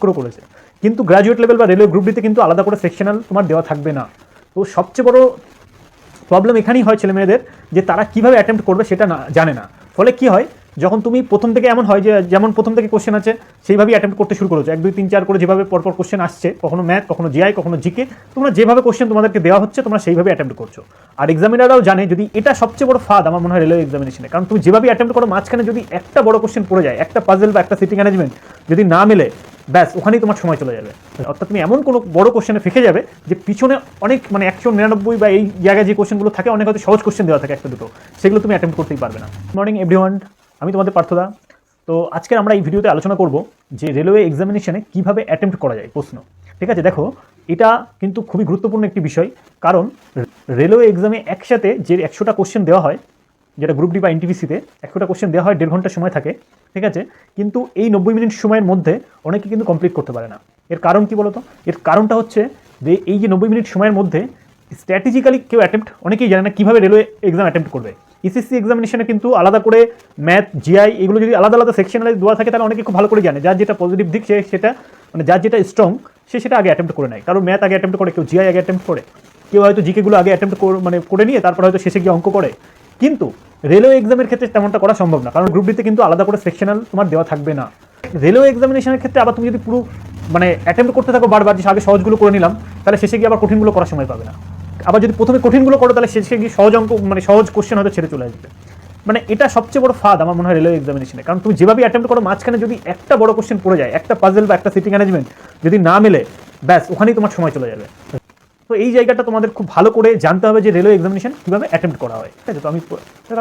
করেছে, কিন্তু graduate level বা রেলওয়ে গ্রুপ ডিতে কিন্তু আলাদা করে সেকশনাল তোমার দেওয়া থাকবে না। তো সবচেয়ে বড় প্রবলেম এখানেই হয় ছেলে মেয়েদের, যে তারা কীভাবে অ্যাটেম্প্ট করবে সেটা না জানে না। ফলে কি হয়, যখন তুমি প্রথম থেকে এমন হয় যে যেমন প্রথম থেকে কোশ্চেন আছে সেইভাবেই অ্যাটেম্প্ট করতে শুরু করেছো, 1 2 3 4 করে যেভাবে পরপর কোশ্চেন আসছে, কখনো ম্যাথ, কখনো জিআই, কখনো জিকে, তোমরা যেভাবে কোশ্চেন তোমাদেরকে দেওয়া হচ্ছে তোমরা সেইভাবে অ্যাটেম্প্ট করছো। আর এক্সামিনাররাও জানে, যদি এটা সবচেয়ে বড় ফাঁদ আমার মনে হয় রেলওয়ে এক্সামিনেশনে, কারণ তুমি যেভাবে অ্যাটেম্প্ট করো মাঝখানে যদি একটা বড় কোশ্চেন পড়ে যায়, একটা পাজল বা একটা সিটিং ম্যানেজমেন্ট যদি না মেলে, ব্যাস ওখানেই তোমার সময় চলে যাবে। অর্থাৎ তুমি এমন কোনো বড় কোশ্চেনে ফেঁকে যাবে যে পিছনে অনেক 199 বা এই জায়গায় যে কোশ্চেনগুলো থাকে অনেক হয়তো সহজ কোশ্চেন দেওয়া থাকে একটা দুটো, সেগুলো তুমি অ্যাটেম্প্ট করতেই পারবে না। মর্নিং এভরিওয়ান, আমি তোমাদের পার্থদা। তো আজকে আমরা এই ভিডিওতে আলোচনা করব যে রেলওয়ে এক্সামিনেশনে কিভাবে অ্যাটেম্প্ট করা যায় প্রশ্ন। ঠিক আছে, দেখো এটা কিন্তু খুবই গুরুত্বপূর্ণ একটি বিষয়, কারণ রেলওয়ে এক্সামে একসাথে যে 100টা কোশ্চেন দেওয়া হয়, যেটা গ্রুপ ডি বা এনটিপিসিতে 100টা কোশ্চেন দেওয়া হয়, 1.5 ঘন্টা সময় থাকে। ঠিক আছে, কিন্তু এই 90 মিনিট সময়ের মধ্যে অনেকে কিন্তু কমপ্লিট করতে পারে না। এর কারণ কি বলতো? এর কারণটা হচ্ছে যে এই যে 90 মিনিট সময়ের মধ্যে স্ট্র্যাটেজিক্যালি কেউ অ্যাটেম্প্ট, অনেকেই জানে না কীভাবে রেলওয়ে এক্সাম অ্যাটেম্প্ট করবে। এসএসসি এক্সামিনেশনে কিন্তু আলাদা করে ম্যাথ, জিআই এগুলো যদি আলাদা আলাদা সেকশনালে দেওয়া থাকে তাহলে অনেকে খুব ভালো করে জানে, যার যেটা পজিটিভ দিক সে সেটা, যার যেটা স্ট্রং সে সেটা আগে অ্যাটেম্প্ট করে নেয়। কারণ ম্যাথ আগে অ্যাটেম্প্ট করে, কেউ জিআই আগে অ্যাটেম্প্ট করে, কেউ হয়তো জিকেগুলো আগে অ্যাটেম্প্ট করে নিয়ে তারপর হয়তো শেষে গিয়ে অঙ্ক করে। কিন্তু রেলওয়ে এক্সামের ক্ষেত্রে তেমনটা করা সম্ভব না, কারণ গ্রুপ ডিতে কিন্তু আলাদা করে সেকশনাল তোমার দেওয়া থাকবে না। রেলওয়ে এক্সামিনেশনের ক্ষেত্রে আবার তুমি যদি পুরো অ্যাটেম্প্ট করতে থাকো বারবার, যে আগে সহজগুলো করে নিলাম, তাহলে শেষে গিয়ে আবার কঠিনগুলো করার সময় পাবে না। আবার যদি প্রথমে কঠিনগুলো করো তাহলে শেষে গিয়ে সহজ অঙ্ক সহজ কোশ্চেন হয়তো ছেড়ে চলে আসবে। এটা সবচেয়ে বড় ফাঁদ আমার মনে হয় রেলওয়ে এক্সামিনেশনে, কারণ তুমি যেভাবে অ্যাটেম্প্ট করো মাঝখানে যদি একটা বড় কোশ্চেন পড়ে যায়, একটা পাজল বা একটা সিটিং ম্যানেজমেন্ট যদি না মেলে, ব্যাস ওখানেই তোমার সময় চলে যাবে। তো এই জায়গাটা তোমাদের খুব ভালো করে জানতে হবে যে রেলওয়ে এক্সামিনেশন কীভাবে অ্যাটেম্প্ট করা হয়। ঠিক আছে, তো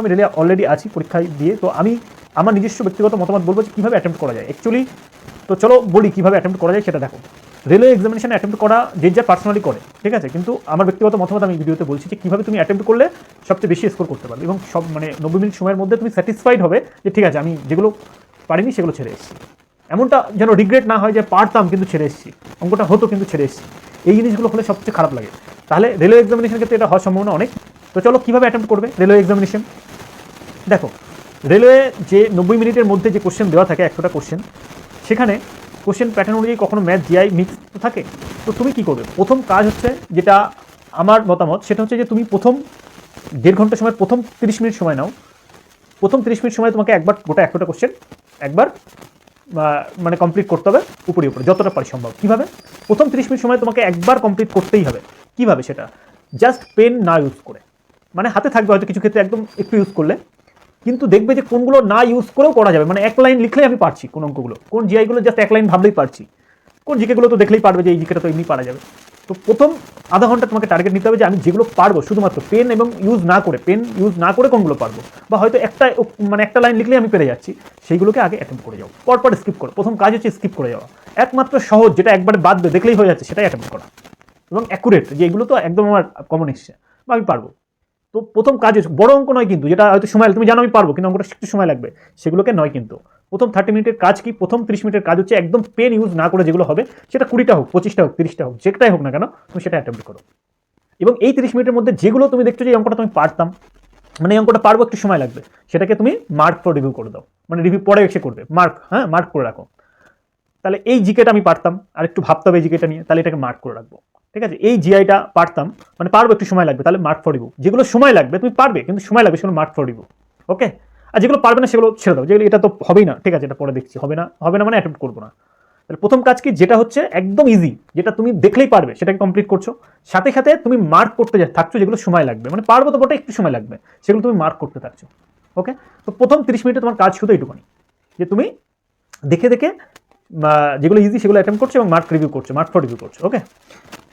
আমি রেলে অলরেডি আছি পরীক্ষায় দিয়ে, তো আমি আমার নিজস্ব ব্যক্তিগত মতামত বলবো যে কীভাবে অ্যাটেম্প্ট করা যায় অ্যাকচুয়ালি। তো চলো বলি কীভাবে অ্যাটেম্প্ট করা যায় সেটা দেখো। রেলওয়ে এক্সামিনেশন অ্যাটেম্প্ট করা যে যা পার্সোনালি করে, ঠিক আছে, কিন্তু আমার ব্যক্তিগত মতামত আমি ভিডিওতে বলছি যে কীভাবে তুমি অ্যাটেম্প্ট করলে সবচেয়ে বেশি স্কোর করতে পারবে, এবং সব 90 মিনিট সময়ের মধ্যে তুমি স্যাটিসফাইড হবে যে ঠিক আছে আমি যেগুলো পারিনি সেগুলো ছেড়ে এসেছি। এমনটা যেন রিগ্রেট না হয় যে পারতাম কিন্তু ছেড়ে এসেছি, অঙ্কটা হতো কিন্তু ছেড়ে এসেছি, এই জিনিসগুলো হলে সবচেয়ে খারাপ লাগে। তাহলে রেলওয়ে এক্সামিনেশনের ক্ষেত্রে এটা হওয়ার সম্ভাবনা অনেক। তো চলো কীভাবে অ্যাটেম্প্ট করবে রেলওয়ে এক্সামিনেশন। দেখো, রেলওয়ে যে 90 মিনিটের মধ্যে যে কোশ্চেন দেওয়া থাকে 100টা কোশ্চেন, সেখানে কোশ্চেন প্যাটার্ন অনুযায়ী কখনো ম্যাথ, জিআই মিক্স থাকে। তো তুমি কী করবে? প্রথম কাজ হচ্ছে, যেটা আমার মতামত সেটা হচ্ছে যে তুমি প্রথম 1.5 ঘন্টা সময়, প্রথম 30 মিনিট সময় নাও। প্রথম 30 মিনিট সময় তোমাকে একবার গোটা 100টা কোশ্চেন একবার কমপ্লিট করতে হবে উপরে যতটা পারি সম্ভব। কীভাবে? প্রথম 30 মিনিট সময় তোমাকে একবার কমপ্লিট করতেই হবে। কীভাবে সেটা? জাস্ট পেন না ইউজ করে, হাতে থাকবে হয়তো কিছু ক্ষেত্রে একদম একটু ইউজ করলে, কিন্তু দেখবে যে কোনগুলো না ইউজ করেও করা যাবে। এক লাইন লিখলেই আমি পারছি কোন অঙ্কগুলো, কোন জিআইগুলো জাস্ট এক লাইন ভাবলেই পারছি, কোন জিকেগুলো তো দেখলেই পারবে যে এই জিকেটা তো এমনি পারা যাবে। তো প্রথম আধা ঘন্টা তোমাকে টার্গেট নিতে হবে যে আমি যেগুলো পারবো শুধুমাত্র পেন ইউজ না করে কোনগুলো পারবো, বা হয়তো একটা লাইন লিখলেই আমি পেরে যাচ্ছি, সেইগুলোকে আগে অ্যাটেম্প্ট করে যাও, পরপর স্কিপ করো। প্রথম কাজ হচ্ছে স্কিপ করে যাওয়া। একমাত্র সহজ যেটা একবারে বাদ দেখলেই হয়ে যাচ্ছে সেটাই অ্যাটেম্প্ট করা, এবং অ্যাকুরেট, যে এগুলো তো একদম আমার কমন এসছে বা আমি পারবো। তো প্রথম কাজ হচ্ছে বড় অঙ্ক নয় কিন্তু, যেটা হয়তো সময় তুমি জানো আমি পারবো কিন্তু অঙ্কটা একটু সময় লাগবে, সেগুলোকে নয়। কিন্তু প্রথম 30 মিনিটের কাজ কি? প্রথম 30 মিনিটের কাজ হচ্ছে একদম পেন ইউজ না করে যেগুলো হবে, সেটা 20টা হোক, 25টা হোক, 30টা হোক, যেটাই হোক না কেন তুমি সেটা অ্যাটেম্প্ট করো। এবং এই 30 মিনিটের মধ্যে যেগুলো তুমি দেখছো যে এই অঙ্কটা তুমি পারতাম, এই অঙ্কটা পারবো, একটু সময় লাগবে, সেটাকে তুমি মার্ক ফর রিভিউ করে দাও। রিভিউ পরে এসে করবে, মার্ক করে রাখো। তাহলে এই জিকেটা আমি পারতাম, আর একটু ভাবতে হবে এই জিকেটা নিয়ে, তাহলে এটাকে মার্ক করে রাখবো। ঠিক আছে, এই জিআইটা পারতাম, পারবো, একটু সময় লাগবে, তাহলে মার্ক ফর রিভিউ। যেগুলো সময় লাগবে তুমি পারবে কিন্তু সময় লাগবে, সেগুলো মার্ক ফর রিভিউ। ওকে, আর যেগুলো পারবে না সেগুলো ছেড়ে দাও, যেগুলো এটা তো হবেই না, ঠিক আছে, এটা পরে দেখছি, হবে না অ্যাটেম্প্ট করবো না। তাহলে প্রথম কাজ কি? যেটা হচ্ছে একদম ইজি, যেটা তুমি দেখলেই পারবে, সেটাকে কমপ্লিট করছো। সাথে সাথে তুমি মার্ক করতে থাকছো যেগুলো সময় লাগবে, পারবো তো বটে, একটু সময় লাগবে, সেগুলো তুমি মার্ক করতে থাকছো। ওকে, তো প্রথম 30 মিনিটে তোমার কাজ শুধু এইটুকুনি, যে তুমি দেখে দেখে যেগুলো ইজি সেগুলো অ্যাটেম্প্ট করছো এবং মার্ক ফর রিভিউ করছো। ওকে,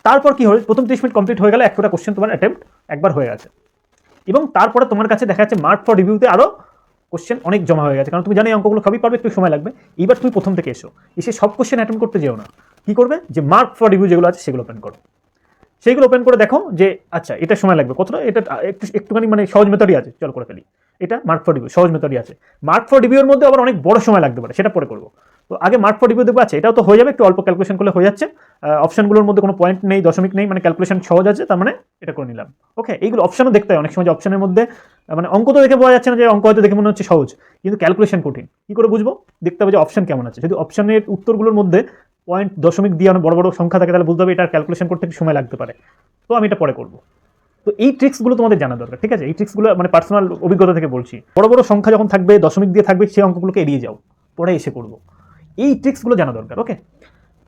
তারপর কি হলো? প্রথম 30 মিনিট কমপ্লিট হয়ে গেলে 100টা কোশ্চেন তোমার অ্যাটেম্প্ট একবার হয়ে গেছে, এবং তারপরে তোমার কাছে দেখা যাচ্ছে মার্ক ফর রিভিউতে আরও কোশ্চেন অনেক জমা হয়ে গেছে, কারণ তুমি জানো এই অঙ্কগুলো সবই পারবে, একটু সময় লাগবে। এইবার তুমি প্রথম থেকে এসে সব কোশ্চেন অ্যাটেম্প্ট করতে যেও না। কি করবে? যে মার্ক ফর রিভিউ যেগুলো আছে সেগুলো ওপেন করো, সেইগুলো ওপেন করে দেখো যে আচ্ছা এটা সময় লাগবে কতটা, এটা একটুখানি সহজ মেথডই আছে, চল করে ফেলি। এটা মার্ক ফর রিভিউ, সহজ মেথডই আছে। মার্ক ফর রিভিউর মধ্যে আবার অনেক বড় সময় লাগতে পারে, সেটা পরে করবো। তো আগে মার্ক ফর রিভিউ দেখবো, আচ্ছা এটাও তো হয়ে যাবে, একটু অল্প ক্যালকুলেশন করলে হয়ে যাচ্ছে, অপশনগুলোর মধ্যে কোনো পয়েন্ট নেই, দশমিক নেই, ক্যালকুলেশন সহজ আছে, তার এটা করে নিলাম। ওকে, এইগুলো অপশনও দেখতে হয় অনেক সময়, যে অপশনের মধ্যে অঙ্ক তো দেখে বোঝা যাচ্ছে না, যে অঙ্ক হয়তো দেখে মনে হচ্ছে সহজ, কিন্তু ক্যালকুলেশন কঠিন। কি করে বুঝবো? দেখতে হবে যে অপশন কেমন আছে। যদি অপশনের উত্তরগুলোর মধ্যে পয়েন্ট দশমিক দিয়ে অনেক বড় বড় সংখ্যা থাকে, তাহলে বুঝতে হবে এটার ক্যালকুলেশন করতে একটু সময় লাগতে পারে। তো আমি এটা পরে করবো। তো এই ট্রিক্সগুলো তোমাদের জানা দরকার, ঠিক আছে? এই ট্রিক্সগুলো মানে পার্সোনাল অভিজ্ঞতা থেকে বলছি। বড় বড় সংখ্যা যখন থাকবে, দশমিক দিয়ে থাকবে, সেই অঙ্কগুলোকে এড়িয়ে যাও, পরে এসে করবো। এই ট্রিক্সগুলো জানা দরকার, ওকে?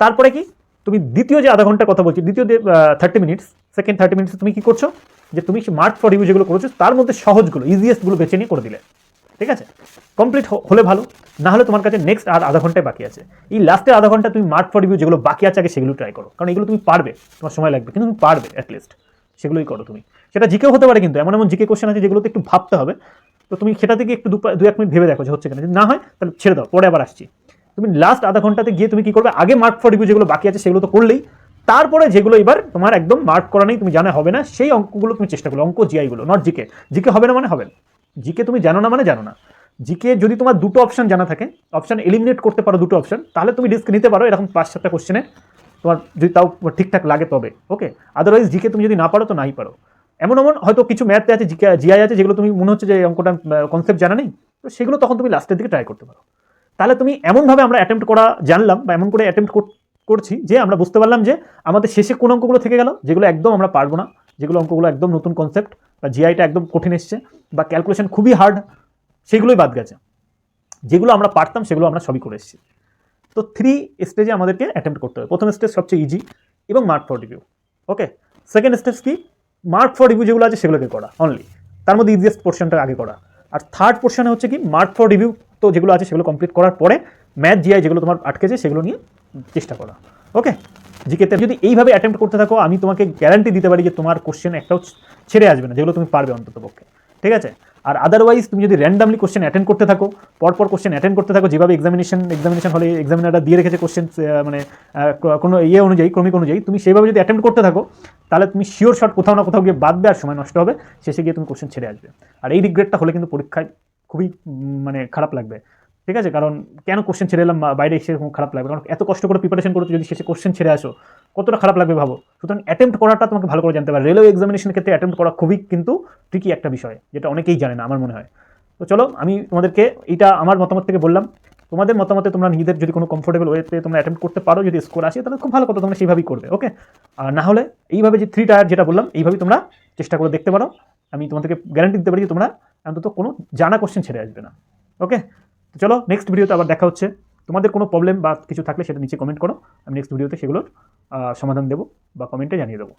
তারপরে কি, তুমি দ্বিতীয় যে আধা ঘন্টার কথা বলছি, দ্বিতীয় যে 30 মিনিটস, সেকেন্ড 30 মিনিটস তুমি কি করছো, যে তুমি মার্ক ফর রিভিউ যেগুলো করেছো তার মধ্যে সহজগুলো, ইজিয়েস্টগুলো বেছে নিয়ে করে দিলে, ঠিক আছে? কমপ্লিট হলে ভালো, না হলে তোমার কাছে নেক্সট আর আধা ঘন্টায় বাকি আছে। এই লাস্টের আধা ঘন্টা তুমি মার্ক ফর রিভিউ যেগুলো বাকি আছে আগে সেগুলো ট্রাই করো, কারণ এগুলো তুমি পারবে, তোমার সময় লাগবে কিন্তু তুমি পারবে, অ্যাটলিস্ট সেগুলোই করো তুমি। সেটা জিকেও হতে পারে, কিন্তু এমন এমন জিকে কোশ্চেন আছে যেগুলোতে একটু ভাবতে হবে, তো তুমি সেটা থেকে একটু 2-1 মিনিট ভেবে দেখো যে হচ্ছে কিনা। যদি না হয় তাহলে ছেড়ে দাও, পরে আবার আসছি। তুমি লাস্ট আধা ঘন্টাতে গিয়ে তুমি কি করবে, আগে মার্ক ফর রিভিউ যেগুলো বাকি আছে সেগুলো তো করলেই, তারপরে যেগুলো এবার তোমার একদম মার্ক করা নেই, তুমি জানা হবে না, সেই অঙ্কগুলো তুমি চেষ্টা করো, অঙ্ক জিআইগুলো, নট জিকে। জিকে হবে না মানে হবে না, জিকে তুমি জানো না মানে জানো না। জিকে যদি তোমার দুটো অপশন জানা থাকে, অপশন এলিমিনেট করতে পারো দুটো অপশন, তাহলে তুমি রিস্ক নিতে পারো এরকম 5-7টা কোশ্চেনে, তোমার যদি তাও ঠিকঠাক লাগে তবে, ওকে? আদারওয়াইজ জিকে তুমি যদি না পারো তো নাই পারো। এমন এমন হয়তো কিছু ম্যাথে আছে, জিআই আছে, যেগুলো তুমি মনে হচ্ছে যে অঙ্কটা কনসেপ্ট জানা নেই, তো সেগুলো তখন তুমি লাস্টের দিকে ট্রাই করতে পারো। তাহলে তুমি এমনভাবে আমরা অ্যাটেম্প্ট করা জানলাম, বা এমন করে অ্যাটেম্প্ট করছি যে আমরা বুঝতে পারলাম যে আমাদের শেষে কোন অঙ্কগুলো থেকে গেল যেগুলো একদম আমরা পারবো না, যেগুলো অঙ্কগুলো একদম নতুন কনসেপ্ট, বা জিআইটা একদম কঠিন এসছে, বা ক্যালকুলেশন খুবই হার্ড, সেগুলোই বাদ গেছে। যেগুলো আমরা পারতাম সেগুলো আমরা সবই করে এসেছি। তো 3 স্টেজে আমাদেরকে অ্যাটেম্প্ট করতে হবে। প্রথম স্টেজ সবচেয়ে ইজি এবং mark for review, okay? Second stage কি, মার্ক ফর রিভিউ যেগুলো আছে সেগুলোকে করা অনলি, তার মধ্যে ইজিয়েস্ট পোর্শনটা আগে করা। আর থার্ড পোর্শনে হচ্ছে কি, মার্ক ফর রিভিউ তো যেগুলো আছে সেগুলো কমপ্লিট করার পরে ম্যাথ জিআই যেগুলো তোমার আটকেছে সেগুলো নিয়ে চেষ্টা করা, ওকে? জিকেতে যদি এইভাবে অ্যাটেম্প্ট করতে থাকো, আমি তোমাকে গ্যারান্টি দিতে পারি যে তোমার কোশ্চেন একটাও ছেড়ে আসবে না, যেগুলো তুমি পারবে অন্তত পক্ষে, ঠিক আছে? আর আদারওয়াইজ তুমি যদি র্যান্ডামলি কোশ্চেন অ্যাটেন্ড করতে থাকো, পরপর কোশ্চেন অ্যাটেন্ড করতে থাকো, যেভাবে এক্সামিনেশন হলে এক্সামিনাররা দিয়ে রেখেছে কোশ্চেন, মানে কোনো ইয়ে অনুযায়ী, ক্রমিক অনুযায়ী, তুমি সেইভাবে যদি অ্যাটেম্প্ট করতে থাকো, তাহলে তুমি শিওর শট কোথাও না কোথাও গিয়ে বাদবে, আর সময় নষ্ট হবে, শেষে গিয়ে তুমি কোশ্চেন ছেড়ে আসবে। আর এই রিগ্রেটটা হলে কিন্তু পরীক্ষায় খুবই মানে খারাপ লাগবে, ঠিক আছে? কারণ কেন কোশ্চেন ছেড়ে এলাম, বাইরে এসে এরকম খারাপ লাগবে, কারণ এত কষ্ট করে প্রিপারেশন করতে যদি শেষে কোশ্চেন ছেড়ে আসো, কতটা খারাপ লাগবে ভাবো। সুতরাং অ্যাটেম্প্ট করাটা তোমাকে ভালো করে জানতে হবে। রেলওয়ে এক্সামিনেশনের ক্ষেত্রে অ্যাটেম্প্ট করা খুবই কিন্তু ট্রিকি একটা বিষয়, যেটা অনেকেই জানে না আমার মনে হয়। তো চলো, আমি তোমাদেরকে এটা আমার মতামত থেকে বললাম, তোমাদের মতামতে তোমরা নিজেদের যদি কোনো কমফোর্টেবল ওয়েতে তোমরা অ্যাটেম্প্ট করতে পারো, যদি স্কোর আসে তাহলে খুব ভালো কথা, তোমরা সেইভাবেই করবে, ওকে? আর না হলে এইভাবে যে 3 টায়ার যেটা বললাম, এইভাবেই তোমরা চেষ্টা করে দেখতে পারো। আমি তোমাদেরকে গ্যারান্টি দিতে পারি যে তোমরা অন্তত কোনো জানা কোশ্চেন ছেড়ে আসবে না, ওকে? তো চলো, নেক্সট ভিডিওতে আবার দেখা হচ্ছে। তোমাদের কোনো প্রবলেম বা কিছু থাকলে সেটা নিচে কমেন্ট করো, আমি নেক্সট ভিডিওতে সেগুলোর সমাধান দেবো বা কমেন্টে জানিয়ে দেবো।